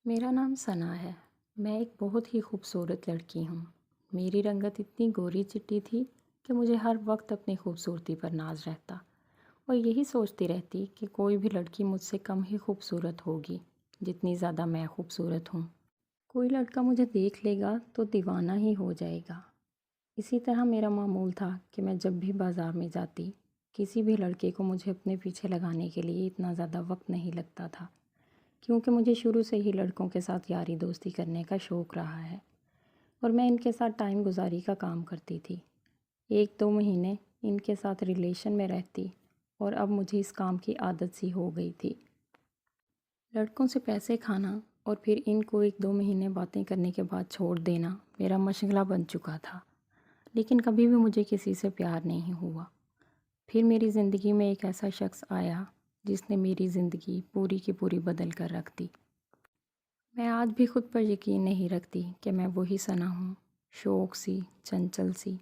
میرا نام ثنا ہے۔ میں ایک بہت ہی خوبصورت لڑکی ہوں۔ میری رنگت اتنی گوری چٹی تھی کہ مجھے ہر وقت اپنی خوبصورتی پر ناز رہتا اور یہی سوچتی رہتی کہ کوئی بھی لڑکی مجھ سے کم ہی خوبصورت ہوگی جتنی زیادہ میں خوبصورت ہوں۔ کوئی لڑکا مجھے دیکھ لے گا تو دیوانہ ہی ہو جائے گا۔ اسی طرح میرا معمول تھا کہ میں جب بھی بازار میں جاتی کسی بھی لڑکے کو مجھے اپنے پیچھے لگانے کے لیے اتنا زیادہ وقت نہیں لگتا تھا، کیونکہ مجھے شروع سے ہی لڑکوں کے ساتھ یاری دوستی کرنے کا شوق رہا ہے اور میں ان کے ساتھ ٹائم گزاری کا کام کرتی تھی۔ 1-2 مہینے ان کے ساتھ ریلیشن میں رہتی اور اب مجھے اس کام کی عادت سی ہو گئی تھی۔ لڑکوں سے پیسے کھانا اور پھر ان کو 1-2 مہینے باتیں کرنے کے بعد چھوڑ دینا میرا مشغلہ بن چکا تھا، لیکن کبھی بھی مجھے کسی سے پیار نہیں ہوا۔ پھر میری زندگی میں ایک ایسا شخص آیا جس نے میری زندگی پوری کی پوری بدل کر رکھ دی۔ میں آج بھی خود پر یقین نہیں رکھتی کہ میں وہی ثنا ہوں، شوق سی، چنچل سی۔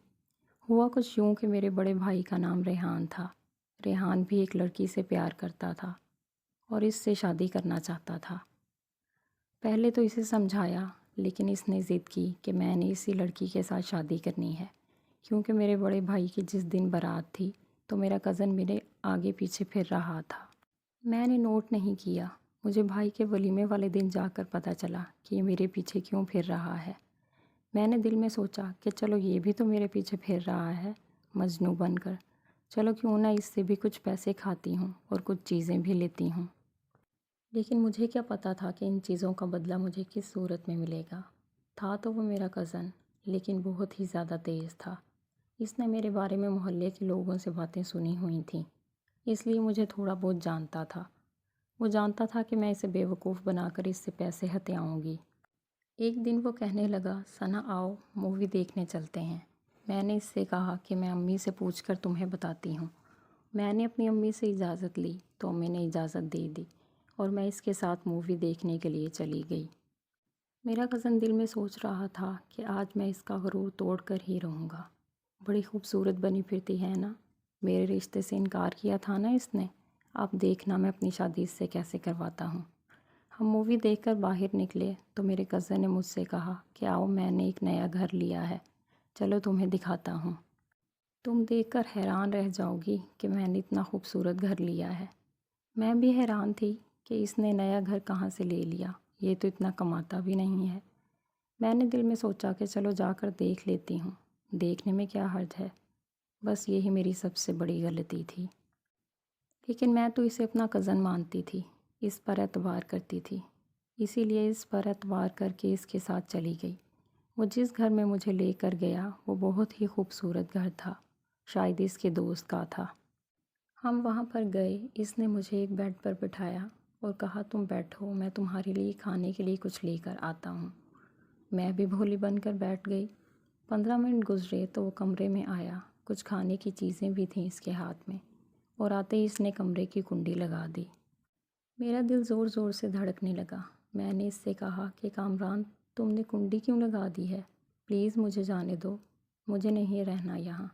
ہوا کچھ یوں کہ میرے بڑے بھائی کا نام ریحان تھا۔ ریحان بھی ایک لڑکی سے پیار کرتا تھا اور اس سے شادی کرنا چاہتا تھا۔ پہلے تو اسے سمجھایا، لیکن اس نے ضد کی کہ میں نے اسی لڑکی کے ساتھ شادی کرنی ہے، کیونکہ میرے بڑے بھائی کی جس دن بارات تھی تو میرا کزن میرے آگے پیچھے پھر رہا تھا۔ میں نے نوٹ نہیں کیا۔ مجھے بھائی کے ولیمے والے دن جا کر پتہ چلا کہ یہ میرے پیچھے کیوں پھر رہا ہے۔ میں نے دل میں سوچا کہ چلو یہ بھی تو میرے پیچھے پھر رہا ہے مجنوں بن کر، چلو کیوں نہ اس سے بھی کچھ پیسے کھاتی ہوں اور کچھ چیزیں بھی لیتی ہوں۔ لیکن مجھے کیا پتہ تھا کہ ان چیزوں کا بدلہ مجھے کس صورت میں ملے گا۔ تھا تو وہ میرا کزن، لیکن بہت ہی زیادہ تیز تھا۔ اس نے میرے بارے میں محلے کے لوگوں سے باتیں سنی ہوئی تھیں، اس لیے مجھے تھوڑا بہت جانتا تھا۔ وہ جانتا تھا کہ میں اسے بیوقوف بنا کر اس سے پیسے ہتھیاؤں گی۔ ایک دن وہ کہنے لگا، ثنا آؤ مووی دیکھنے چلتے ہیں۔ میں نے اس سے کہا کہ میں امی سے پوچھ کر تمہیں بتاتی ہوں۔ میں نے اپنی امی سے اجازت لی تو امی نے اجازت دے دی اور میں اس کے ساتھ مووی دیکھنے کے لیے چلی گئی۔ میرا کزن دل میں سوچ رہا تھا کہ آج میں اس کا غرور توڑ کر ہی رہوں گا۔ بڑی خوبصورت بنی پھرتی ہے نا، میرے رشتے سے انکار کیا تھا نا اس نے، اب دیکھنا میں اپنی شادی اس سے کیسے کرواتا ہوں۔ ہم مووی دیکھ کر باہر نکلے تو میرے کزن نے مجھ سے کہا کہ آؤ میں نے ایک نیا گھر لیا ہے، چلو تمہیں دکھاتا ہوں۔ تم دیکھ کر حیران رہ جاؤ گی کہ میں نے اتنا خوبصورت گھر لیا ہے۔ میں بھی حیران تھی کہ اس نے نیا گھر کہاں سے لے لیا، یہ تو اتنا کماتا بھی نہیں ہے۔ میں نے دل میں سوچا کہ چلو جا کر دیکھ لیتی ہوں، دیکھنے میں کیا حرج ہے۔ بس یہی میری سب سے بڑی غلطی تھی۔ لیکن میں تو اسے اپنا کزن مانتی تھی، اس پر اعتبار کرتی تھی، اسی لیے اس پر اعتبار کر کے اس کے ساتھ چلی گئی۔ وہ جس گھر میں مجھے لے کر گیا وہ بہت ہی خوبصورت گھر تھا، شاید اس کے دوست کا تھا۔ ہم وہاں پر گئے، اس نے مجھے ایک بیڈ پر بٹھایا اور کہا تم بیٹھو، میں تمہارے لیے کھانے کے لیے کچھ لے کر آتا ہوں۔ میں بھی بھولی بن کر بیٹھ گئی۔ 15 منٹ گزرے تو وہ کمرے میں آیا، کچھ کھانے کی چیزیں بھی تھیں اس کے ہاتھ میں، اور آتے ہی اس نے کمرے کی کنڈی لگا دی۔ میرا دل زور زور سے دھڑکنے لگا۔ میں نے اس سے کہا کہ کامران تم نے کنڈی کیوں لگا دی ہے؟ پلیز مجھے جانے دو، مجھے نہیں رہنا یہاں،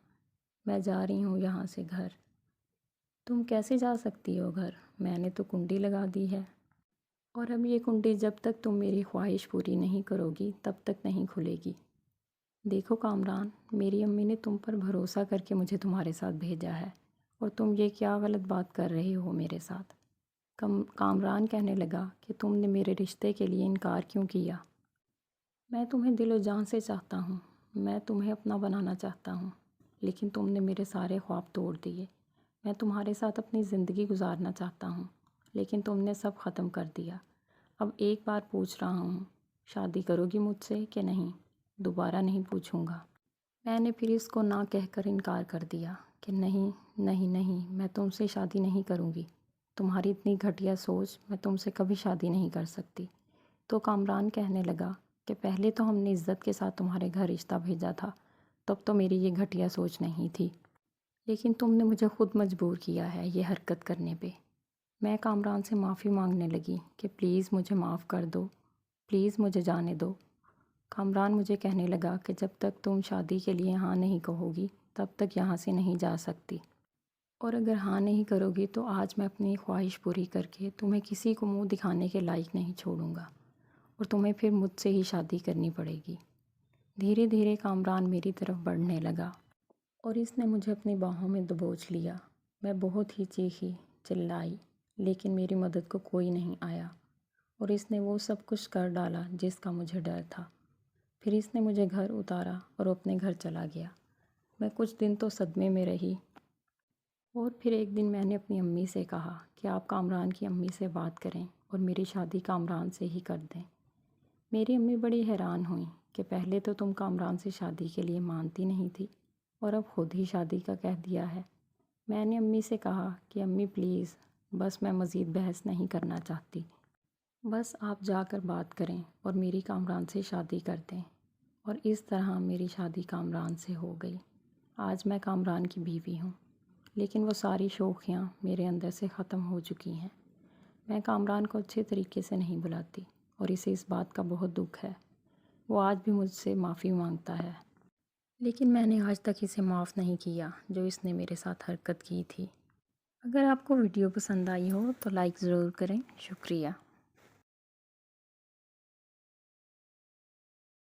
میں جا رہی ہوں یہاں سے گھر۔ تم کیسے جا سکتی ہو گھر؟ میں نے تو کنڈی لگا دی ہے، اور اب یہ کنڈی جب تک تم میری خواہش پوری نہیں کرو گی تب تک نہیں کھلے گی۔ دیکھو کامران، میری امی نے تم پر بھروسہ کر کے مجھے تمہارے ساتھ بھیجا ہے، اور تم یہ کیا غلط بات کر رہے ہو میرے ساتھ؟ کامران کہنے لگا کہ تم نے میرے رشتے کے لیے انکار کیوں کیا؟ میں تمہیں دل و جان سے چاہتا ہوں، میں تمہیں اپنا بنانا چاہتا ہوں، لیکن تم نے میرے سارے خواب توڑ دیے۔ میں تمہارے ساتھ اپنی زندگی گزارنا چاہتا ہوں، لیکن تم نے سب ختم کر دیا۔ اب ایک بار پوچھ رہا ہوں، شادی کرو گی مجھ سے کہ نہیں؟ دوبارہ نہیں پوچھوں گا۔ میں نے پھر اس کو نہ کہہ کر انکار کر دیا کہ نہیں نہیں نہیں، میں تم سے شادی نہیں کروں گی، تمہاری اتنی گھٹیا سوچ، میں تم سے کبھی شادی نہیں کر سکتی۔ تو کامران کہنے لگا کہ پہلے تو ہم نے عزت کے ساتھ تمہارے گھر رشتہ بھیجا تھا، تب تو میری یہ گھٹیا سوچ نہیں تھی، لیکن تم نے مجھے خود مجبور کیا ہے یہ حرکت کرنے پہ۔ میں کامران سے معافی مانگنے لگی کہ پلیز مجھے معاف کر دو، پلیز مجھے جانے دو۔ کامران مجھے کہنے لگا کہ جب تک تم شادی کے لیے ہاں نہیں کہو گی تب تک یہاں سے نہیں جا سکتی، اور اگر ہاں نہیں کرو گی تو آج میں اپنی خواہش پوری کر کے تمہیں کسی کو منہ دکھانے کے لائق نہیں چھوڑوں گا، اور تمہیں پھر مجھ سے ہی شادی کرنی پڑے گی۔ دھیرے دھیرے کامران میری طرف بڑھنے لگا اور اس نے مجھے اپنی باہوں میں دبوچ لیا۔ میں بہت ہی چیخی، چلائی، لیکن میری مدد کو کوئی نہیں آیا اور اس نے وہ سب کچھ کر ڈالا جس کا مجھے ڈر تھا۔ پھر اس نے مجھے گھر اتارا اور اپنے گھر چلا گیا۔ میں کچھ دن تو صدمے میں رہی اور پھر ایک دن میں نے اپنی امی سے کہا کہ آپ کامران کی امی سے بات کریں اور میری شادی کامران سے ہی کر دیں۔ میری امی بڑی حیران ہوئیں کہ پہلے تو تم کامران سے شادی کے لیے مانتی نہیں تھی اور اب خود ہی شادی کا کہہ دیا ہے۔ میں نے امی سے کہا کہ امی پلیز، بس میں مزید بحث نہیں کرنا چاہتی، بس آپ جا کر بات کریں اور میری کامران سے شادی کر دیں۔ اور اس طرح میری شادی کامران سے ہو گئی۔ آج میں کامران کی بیوی ہوں، لیکن وہ ساری شوخیاں میرے اندر سے ختم ہو چکی ہیں۔ میں کامران کو اچھے طریقے سے نہیں بلاتی اور اسے اس بات کا بہت دکھ ہے۔ وہ آج بھی مجھ سے معافی مانگتا ہے، لیکن میں نے آج تک اسے معاف نہیں کیا جو اس نے میرے ساتھ حرکت کی تھی۔ اگر آپ کو ویڈیو پسند آئی ہو تو لائک ضرور کریں۔ شکریہ۔